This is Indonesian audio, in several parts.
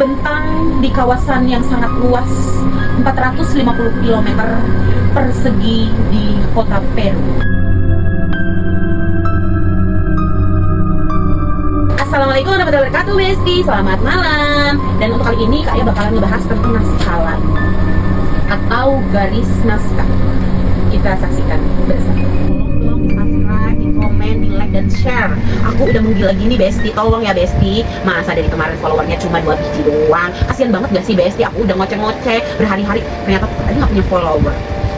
Bentang di kawasan yang sangat luas 450 km persegi di kota Peru. Assalamualaikum warahmatullahi wabarakatuh, Besti. Selamat malam. Dan untuk kali ini Kak bakalan ngebahas tentang naskalan atau garis naskah. Kita saksikan bersama. Tolong di subscribe, di komen, di like dan share. Aku udah menggila gini, Besti. Tolong ya, Besti. Masa dari kemarin followernya cuma 2 biji doang. Kasian banget gak sih, Besti? Aku udah ngoceh-ngoceh berhari-hari, ternyata tadi gak punya follower.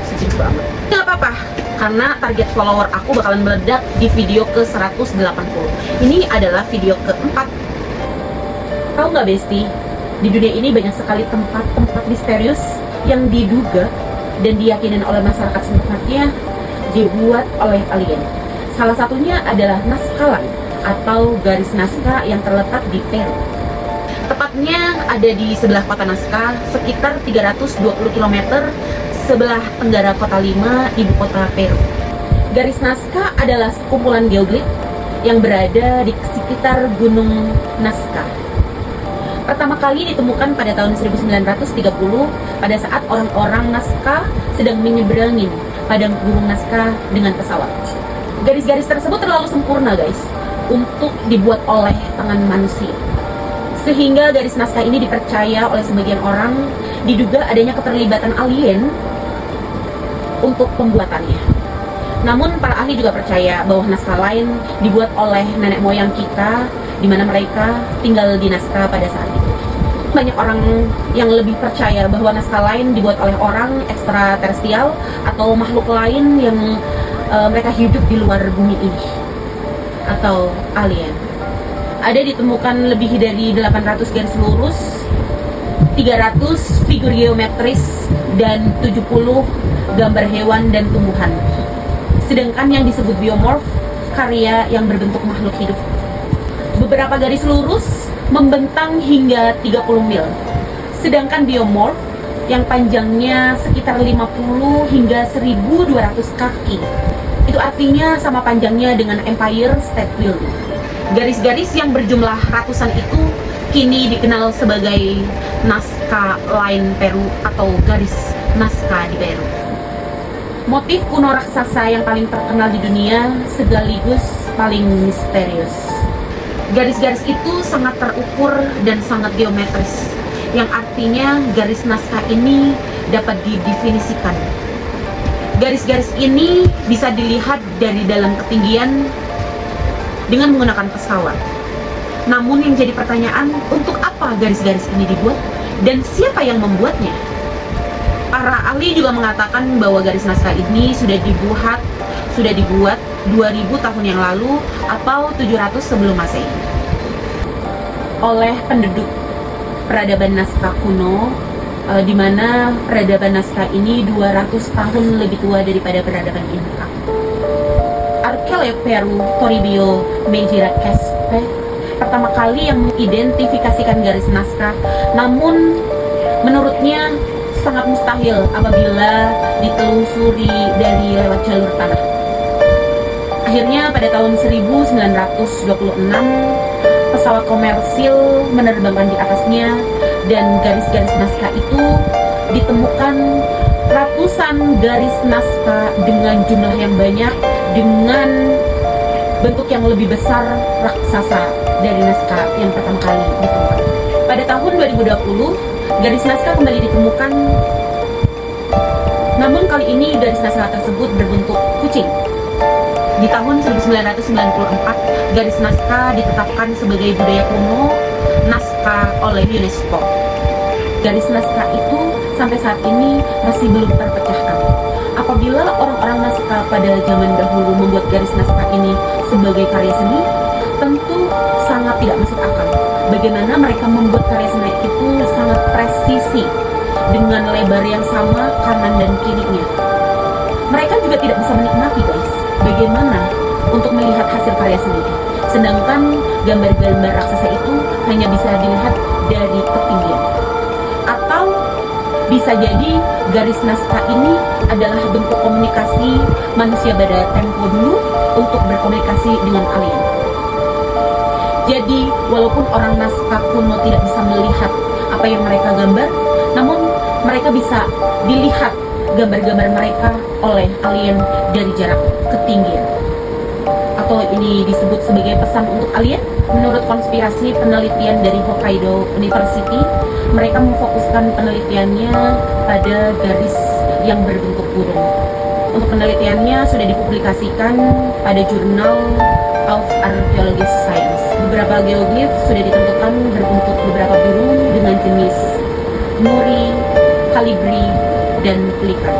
Sedih banget. Gak apa-apa, karena target follower aku bakalan meledak di video ke 180. Ini adalah video keempat. Tahu nggak, Besti? Di dunia ini banyak sekali tempat-tempat misterius yang diduga dan diyakinin oleh masyarakat setempat dibuat oleh alien. Salah satunya adalah naskalan atau garis naskah yang terletak di Peru. Tepatnya ada di sebelah kota Nazca, sekitar 320 km sebelah tenggara kota Lima, ibu kota Peru. Garis Nazca adalah sekumpulan geoglif yang berada di sekitar Gunung Nazca. Pertama kali ditemukan pada tahun 1930 pada saat orang-orang Nazca sedang menyeberangi padang gunung Nazca dengan pesawat. Garis-garis tersebut terlalu sempurna, guys, untuk dibuat oleh tangan manusia. Sehingga garis naskah ini dipercaya oleh sebagian orang diduga adanya keterlibatan alien untuk pembuatannya. Namun para ahli juga percaya bahwa naskah lain dibuat oleh nenek moyang kita, di mana mereka tinggal di Nazca pada saat itu. Banyak orang yang lebih percaya bahwa naskah lain dibuat oleh orang ekstraterestrial atau makhluk lain yang mereka hidup di luar bumi ini, atau alien. Ada ditemukan lebih dari 800 garis lurus, 300 figur geometris, dan 70 gambar hewan dan tumbuhan. Sedangkan yang disebut biomorph, karya yang berbentuk makhluk hidup. Beberapa garis lurus membentang hingga 30 mil. Sedangkan biomorph yang panjangnya sekitar 50 hingga 1200 kaki. Itu artinya sama panjangnya dengan Empire State Building. Garis-garis yang berjumlah ratusan itu kini dikenal sebagai Nazca Line Peru atau garis Nazca di Peru. Motif kuno raksasa yang paling terkenal di dunia sekaligus paling misterius. Garis-garis itu sangat terukur dan sangat geometris, yang artinya garis naskah ini dapat didefinisikan. Garis-garis ini bisa dilihat dari dalam ketinggian dengan menggunakan pesawat. Namun yang jadi pertanyaan, untuk apa garis-garis ini dibuat dan siapa yang membuatnya? Para ahli juga mengatakan bahwa garis naskah ini sudah dibuat 2000 tahun yang lalu atau 700 sebelum Masehi oleh penduduk peradaban Nazca kuno, di mana peradaban Nazca ini 200 tahun lebih tua daripada peradaban Inca. Arkeolog Peru Toribio Mejía Quispe pertama kali yang mengidentifikasikan garis naskah, namun menurutnya sangat mustahil apabila ditelusuri dari lewat jalur tanah. Akhirnya pada tahun 1926 pesawat komersil menerbangkan di atasnya, dan garis-garis naskah itu ditemukan ratusan garis naskah dengan jumlah yang banyak, dengan bentuk yang lebih besar raksasa dari naskah yang pertama kali ditemukan. Pada tahun 2020 garis naskah kembali ditemukan, namun kali ini garis naskah tersebut berbentuk kucing. Di tahun 1994 garis naskah ditetapkan sebagai budaya kuno naskah oleh UNESCO. Garis naskah itu sampai saat ini masih belum terpecahkan. Apabila orang-orang Nazca pada zaman dahulu membuat garis naskah ini sebagai karya seni, tentu sangat tidak masuk akal. Bagaimana mereka membuat karya seni itu sangat presisi dengan lebar yang sama kanan dan kirinya. Mereka juga tidak bisa menikmati, guys, bagaimana untuk melihat hasil karya seni. Sedangkan gambar-gambar raksasa itu hanya bisa dilihat dari ketinggian. Atau bisa jadi garis naskah ini adalah bentuk komunikasi manusia pada tempo dulu untuk berkomunikasi dengan alien. Jadi walaupun orang Nazca kuno tidak bisa melihat apa yang mereka gambar, namun mereka bisa dilihat gambar-gambar mereka oleh alien dari jarak ketinggian. Atau ini disebut sebagai pesan untuk alien. Menurut konspirasi penelitian dari Hokkaido University, mereka memfokuskan penelitiannya pada garis yang berbentuk burung. Untuk penelitiannya sudah dipublikasikan pada Journal of Archaeological Science. Beberapa geoglif sudah ditentukan berbentuk beberapa burung dengan jenis nuri, kalibri, dan pelikan.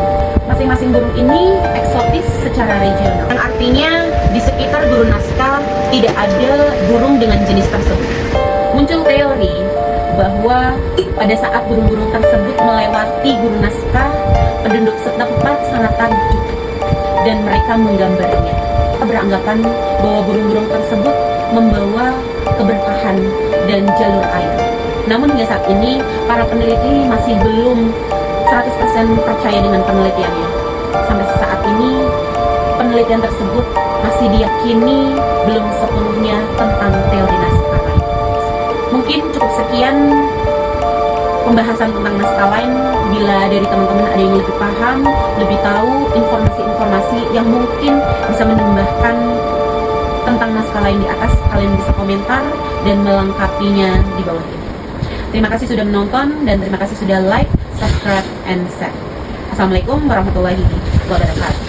Masing-masing burung ini eksotis secara regional, yang artinya di sekitar guru naskah tidak ada burung dengan jenis tersebut. Muncul teori bahwa pada saat burung-burung tersebut melewati guru naskah, penduduk setempat sangat takjub dan mereka menggambarnya. Mereka beranggapan bahwa burung-burung tersebut membawa keberkahan dan jalur air. Namun hingga saat ini para peneliti masih belum 100% percaya dengan penelitiannya. Sampai saat ini penelitian tersebut masih diyakini belum sepenuhnya tentang teori naskah lain. Mungkin cukup sekian pembahasan tentang naskah lain. Bila dari teman-teman ada yang lebih paham, lebih tahu informasi-informasi yang mungkin bisa menambahkan tentang naskah lain di atas, kalian bisa komentar dan melengkapinya di bawah ini. Terima kasih sudah menonton dan terima kasih sudah like, subscribe, and share. Assalamualaikum warahmatullahi wabarakatuh.